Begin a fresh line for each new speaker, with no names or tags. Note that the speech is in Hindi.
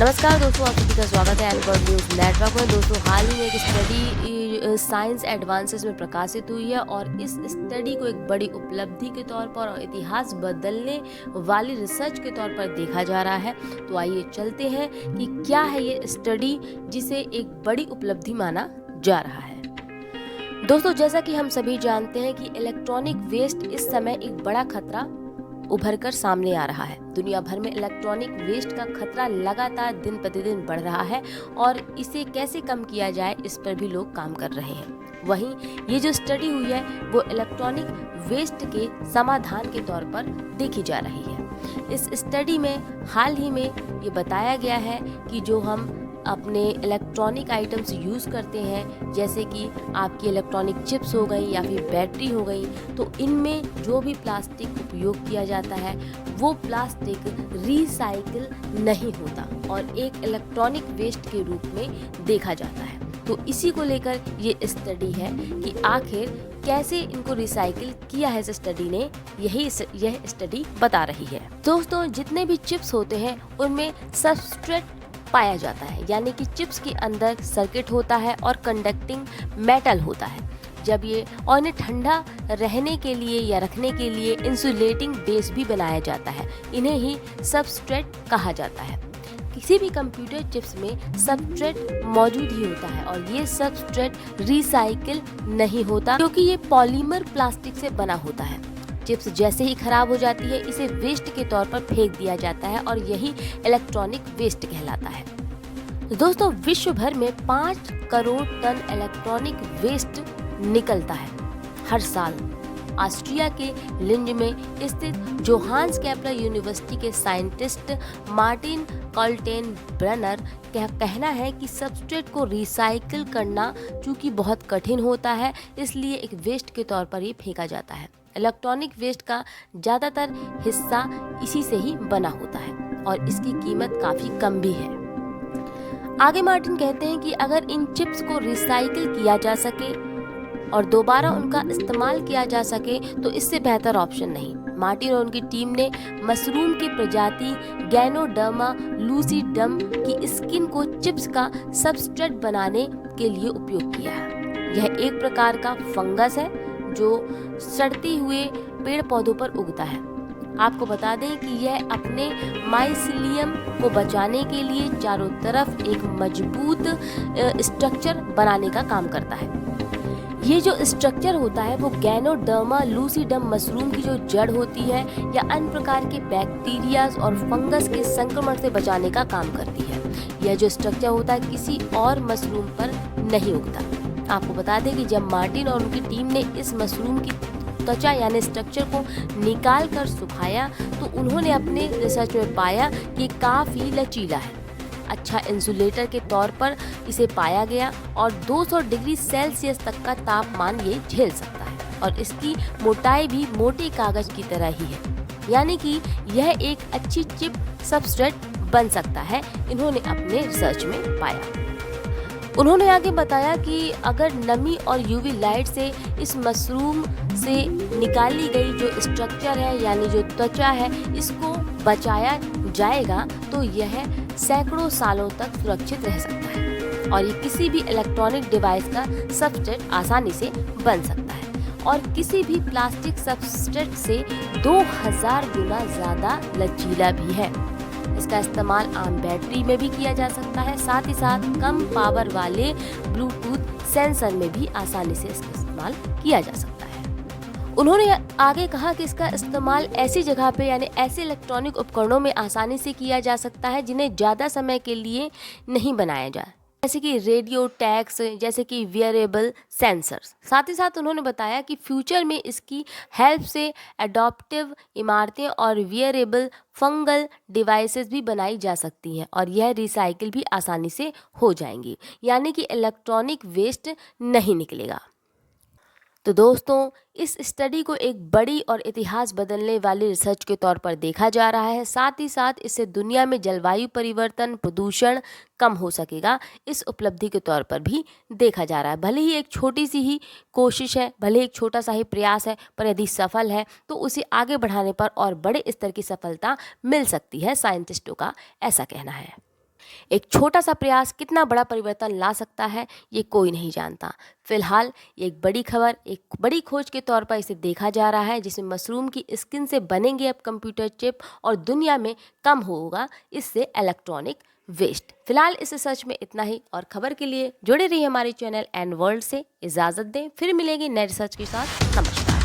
नमस्कार दोस्तों, आप सभी का स्वागत है एनकॉर न्यूज़ नेटवर्क में। दोस्तों, हाल ही में एक स्टडी साइंस एडवांसेस में प्रकाशित हुई है और इस स्टडी को एक बड़ी उपलब्धि के तौर पर और इतिहास बदलने वाली रिसर्च के तौर पर देखा जा रहा है। तो आइए चलते हैं कि क्या है ये स्टडी जिसे एक बड़ी उपलब्धि माना जा रहा है। दोस्तों, जैसा कि हम सभी जानते हैं कि इलेक्ट्रॉनिक वेस्ट इस समय एक बड़ा खतरा उभर कर सामने आ रहा है। दुनिया भर में इलेक्ट्रॉनिक वेस्ट का खतरा लगातार दिन प्रतिदिन बढ़ रहा है और इसे कैसे कम किया जाए इस पर भी लोग काम कर रहे हैं। वहीं ये जो स्टडी हुई है वो इलेक्ट्रॉनिक वेस्ट के समाधान के तौर पर देखी जा रही है। इस स्टडी में हाल ही में ये बताया गया है कि जो हम अपने इलेक्ट्रॉनिक आइटम्स यूज़ करते हैं, जैसे कि आपकी इलेक्ट्रॉनिक चिप्स हो गई या फिर बैटरी हो गई, तो इनमें जो भी प्लास्टिक उपयोग किया जाता है वो प्लास्टिक रिसाइकिल नहीं होता और एक इलेक्ट्रॉनिक वेस्ट के रूप में देखा जाता है। तो इसी को लेकर ये स्टडी है कि आखिर कैसे इनको रिसाइकिल किया है। इस स्टडी ने यह स्टडी बता रही है। दोस्तों, जितने भी चिप्स होते हैं उनमें सबस्ट्रेट पाया जाता है, यानी कि चिप्स के अंदर सर्किट होता है और कंडक्टिंग मेटल होता है। जब ये और इन्हें ठंडा रहने के लिए या रखने के लिए इंसुलेटिंग बेस भी बनाया जाता है। इन्हें ही सबस्ट्रेट कहा जाता है। किसी भी कंप्यूटर चिप्स में सबस्ट्रेट मौजूद ही होता है और ये सबस्ट्रेट रिसाइकिल नहीं होता क्योंकि ये पॉलीमर प्लास्टिक से बना होता है। चिप्स जैसे ही खराब हो जाती है इसे वेस्ट के तौर पर फेंक दिया जाता है और यही इलेक्ट्रॉनिक वेस्ट कहलाता है। दोस्तों, विश्व भर में 5 करोड़ टन इलेक्ट्रॉनिक वेस्ट निकलता है हर साल। ऑस्ट्रिया के लिंज में स्थित जोहान्स केपलर यूनिवर्सिटी के साइंटिस्ट मार्टिन कॉल्टेन ब्रनर का कहना है कि सबस्ट्रेट को रिसाइकिल करना चूंकि बहुत कठिन होता है, इसलिए एक वेस्ट के तौर पर ये फेंका जाता है। इलेक्ट्रॉनिक वेस्ट का ज़्यादातर हिस्सा इसी से ही बना होता है और इसकी कीमत काफ़ी कम भी है। आगे मार्टिन कहते हैं कि अगर इन चिप्स को रिसाइकिल किया जा सके और दोबारा उनका इस्तेमाल किया जा सके तो इससे बेहतर ऑप्शन नहीं। मार्टिन और उनकी टीम ने मशरूम की प्रजाति गैनोडर्मा लूसीडम की स्किन को चिप्स का सबस्ट्रेट बनाने के लिए उपयोग किया है। यह एक प्रकार का फंगस है जो सड़ते हुए पेड़ पौधों पर उगता है। आपको बता दें कि यह अपने माइसीलियम को बचाने के लिए चारों तरफ एक मजबूत स्ट्रक्चर बनाने का काम करता है। ये जो स्ट्रक्चर होता है वो गैनोडर्मा लूसीडम मशरूम की जो जड़ होती है या अन्य प्रकार के बैक्टीरिया और फंगस के संक्रमण से बचाने का काम करती है। यह जो स्ट्रक्चर होता है किसी और मशरूम पर नहीं उगता। आपको बता दें कि जब मार्टिन और उनकी टीम ने इस मशरूम की त्वचा यानी स्ट्रक्चर को निकाल कर सुखाया तो उन्होंने अपने रिसर्च में पाया कि काफ़ी लचीला है। अच्छा इंसुलेटर के तौर पर इसे पाया गया और 200 डिग्री सेल्सियस तक का तापमान ये झेल सकता है और इसकी मोटाई भी मोटे कागज की तरह ही है, यानी कि यह एक अच्छी चिप सबस्ट्रेट बन सकता है। इन्होंने अपने रिसर्च में पाया। उन्होंने आगे बताया कि अगर नमी और यूवी लाइट से इस मशरूम से निकाली गई जो स्ट्रक्चर है यानी जो त्वचा है इसको बचाया जाएगा तो यह सैकड़ों सालों तक सुरक्षित रह सकता है और ये किसी भी इलेक्ट्रॉनिक डिवाइस का सबस्ट्रेट आसानी से बन सकता है और किसी भी प्लास्टिक सबस्ट्रेट से 2000 गुना ज़्यादा लचीला भी है। इसका इस्तेमाल आम बैटरी में भी किया जा सकता है, साथ ही साथ कम पावर वाले ब्लूटूथ सेंसर में भी आसानी से इसका इस्तेमाल किया जा सकता है। उन्होंने आगे कहा कि इसका इस्तेमाल ऐसी जगह पे यानी ऐसे इलेक्ट्रॉनिक उपकरणों में आसानी से किया जा सकता है जिन्हें ज़्यादा समय के लिए नहीं बनाया जाए, जैसे कि रेडियो टैग्स, जैसे कि वियरेबल सेंसर्स। साथ ही साथ उन्होंने बताया कि फ्यूचर में इसकी हेल्प से एडॉप्टिव इमारतें और वियरेबल फंगल डिवाइसेस भी बनाई जा सकती हैं और यह रिसाइकिल भी आसानी से हो जाएंगी, यानी कि इलेक्ट्रॉनिक वेस्ट नहीं निकलेगा। तो दोस्तों, इस स्टडी को एक बड़ी और इतिहास बदलने वाली रिसर्च के तौर पर देखा जा रहा है। साथ ही साथ इससे दुनिया में जलवायु परिवर्तन प्रदूषण कम हो सकेगा, इस उपलब्धि के तौर पर भी देखा जा रहा है। भले ही एक छोटी सी ही कोशिश है, भले ही एक छोटा सा ही प्रयास है, पर यदि सफल है तो उसे आगे बढ़ाने पर और बड़े स्तर की सफलता मिल सकती है, साइंटिस्टों का ऐसा कहना है। एक छोटा सा प्रयास कितना बड़ा परिवर्तन ला सकता है ये कोई नहीं जानता। फिलहाल ये एक बड़ी खबर, एक बड़ी खोज के तौर पर इसे देखा जा रहा है, जिसमें मशरूम की स्किन से बनेंगे अब कंप्यूटर चिप और दुनिया में कम होगा इससे इलेक्ट्रॉनिक वेस्ट। फिलहाल इस रिसर्च में इतना ही, और खबर के लिए जुड़े रहिए हमारे चैनल एंड वर्ल्ड से। इजाज़त दें, फिर मिलेंगे नए रिसर्च के साथ। नमस्कार।